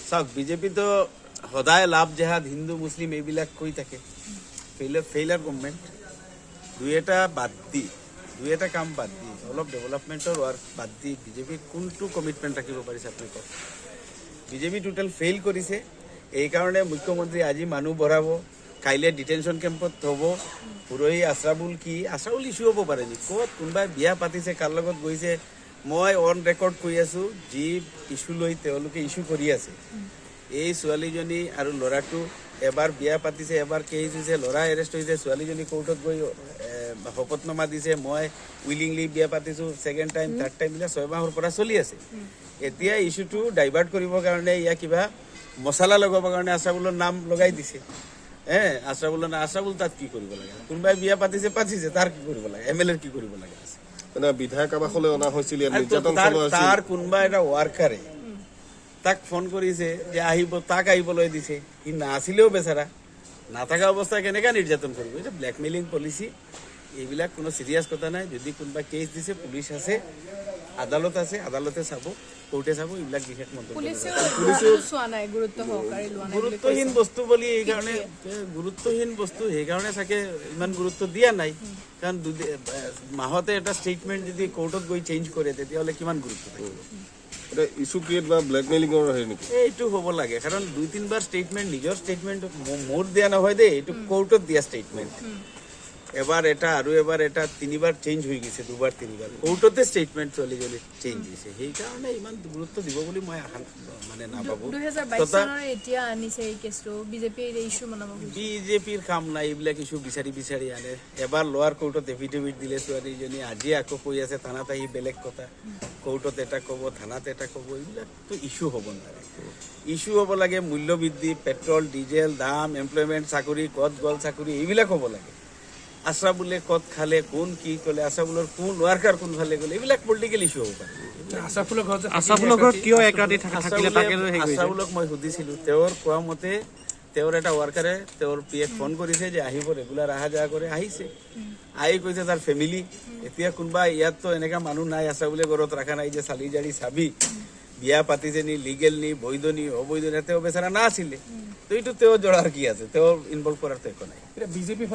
চাওক বিজেপি তো সদায় লাভ জেহাদ হিন্দু মুসলিম এইবিলাক কৈ থাকে ফেইলার গভর্নমেন্ট দুই এটা বাদ দি দুই এটা কাম বাদ দি অলপ ডেভেলপমেন্টৰ ওয়াৰ্ক বাদ দি বিজেপি কোনটো কমিটমেন্ট ৰাখিব পাৰিছে আপুনি কওক বিজেপি টোটাল ফেইল কৰিছে এই কাৰণে মুখ্যমন্ত্ৰী আজি মানুহ বঢ়াব কাইলে ডিটেনশন কেম্পত থব পুৰহি আশ্ৰাবুল ইস্যু হ'ব পাৰে নি ক'ত কোনোবাই বিয়া পাতিছে কাৰ লগত গৈছে মই অন ৰেকৰ্ড কৈ আছো যি ইস্যু লৈ তেওঁলোকে ইস্যু কৰি আছে এই ছোৱালীজনী আৰু ল'ৰাটো এবাৰ বিয়া পাতিছে এবাৰ কেছ হৈছে ল'ৰা এৰেষ্ট হৈছে ছোৱালীজনী কোৰ্টত গৈ শপতনামা দিছে মই উইলিংলি বিয়া পাতিছো ছেকেণ্ড টাইম থাৰ্ড টাইম বিলাক 6 মাহৰ পৰা চলি আছে এতিয়া ইস্যুটো ডাইভাৰ্ট কৰিবৰ কাৰণে ইয়া কিবা মছলা লগাবৰ কাৰণে আশ্ৰাবুলৰ নাম লগাই দিছে আশ্ৰাবুল তাত কি কৰিব লাগে কোনোবাই বিয়া পাতিছে তাৰ কি কৰিব লাগে এমএলএৰ কি কৰিব লাগে মানে বিধায়ক আবাসলৈ অনা হৈছিল নিৰ্যাতন চলোৱা হৈছিল তাৰ কোনোবা এটা ৱাৰ্কাৰে তাক ফোন কৰিছে যে আহিব তাক আহিবলৈ দিছে সি নাছিলেও বেচাৰা নাথাকা অৱস্থা কেনেকৈ নিৰ্যাতন কৰিব এটা ব্লেকমেইলিং পলিচি এইবিলাক কোনো চিৰিয়াছ কথা নাই যদি কোনোবা কেছ দিছে পুলিচ আছে আদালত আছে আদালতে চাব কোৰ্টে চাব এইবিলাক বিশেষ গুৰুত্বহীন বস্তু বুলি এইকাৰণে গুৰুত্বহীন বস্তু সেইকাৰণে চাগে ইমান গুৰুত্ব দিয়া নাই কাৰণ মাহতে এটা ষ্টেটমেণ্ট যদি কোৰ্টত গৈ চেঞ্জ কৰে তেতিয়াহ'লে কিমান গুৰুত্ব থাকিব ইস্যু ক্ৰিয়েট বা ব্লেকমেইলিঙৰ হেৰি নেকি এইটো হ'ব লাগে কাৰণ 2-3 বাৰ ষ্টেটমেণ্ট নিজৰ ষ্টেটমেণ্ট মোৰ দিয়া নহয় দেই এইটো কোৰ্টত দিয়া ষ্টেটমেণ্ট এবাৰ এটা আৰু এবাৰ এটা 3বাৰ চেঞ্জ হৈ গৈছে 2বাৰ 3বাৰ কোৰ্টতে ষ্টেটমেণ্ট ছোৱালীজনী চেঞ্জ হৈছে সেইকাৰণে ইমান গুৰুত্ব দিব বুলি মই আশা মানে নাভাবো 2022 চনৰ এতিয়া আনিছে এই কেছটো বিজেপিৰ ইস্যু মনাব বিজেপিৰ কাম নাই এইবিলাক ইস্যু বিচাৰি আনে এবাৰ লোৱাৰ কোৰ্টত এফিডেভিট দিলে ছোৱালীজনী আজি আকৌ কৈ আছে থানাত আহি বেলেগ কথা কোৰ্টত এটা ক'ব থানাত এটা ক'ব এইবিলাকতো ইস্যু হ'ব নোৱাৰে ইস্যু হ'ব লাগে মূল্য বৃদ্ধি পেট্ৰল ডিজেল দাম এমপ্লয়মেণ্ট চাকৰি ক'ত গ'ল চাকৰি এইবিলাক হ'ব লাগে আশ্ৰাবুলে ক'ত খালে কোন কি ক'লে আশ্ৰাবুলৰ কোন ৱাৰ্কাৰ কোন ফালে গ'লে এইবিলাক পলিটিকেল ইস্যু হ'ব পাৰে আশ্ৰাবুলক মই সুধিছিলোঁ তেওঁৰ কোৱা মতে তেওঁৰ এটা ৱাৰ্কাৰে তেওঁৰ পিএক ফোন কৰিছে যে আহিব ৰেগুলাৰ অহা যোৱা কৰে আহিছে আহি কৈছে তাৰ ফেমিলি এতিয়া কোনোবা ইয়াততো এনেকুৱা মানুহ নাই আশ্ৰাবুলে ঘৰত ৰখা নাই যে চালি জাৰি চাবি বিয়া পাতিছে নি লিগেল নি বৈধ নি অবৈধ নি তেওঁ বেচাৰা নাছিলে তো এইটো তেওঁৰ জড়াৰ কি আছে তেওঁৰ ইনভলভ কৰাৰ তো একো নাই বিজেপি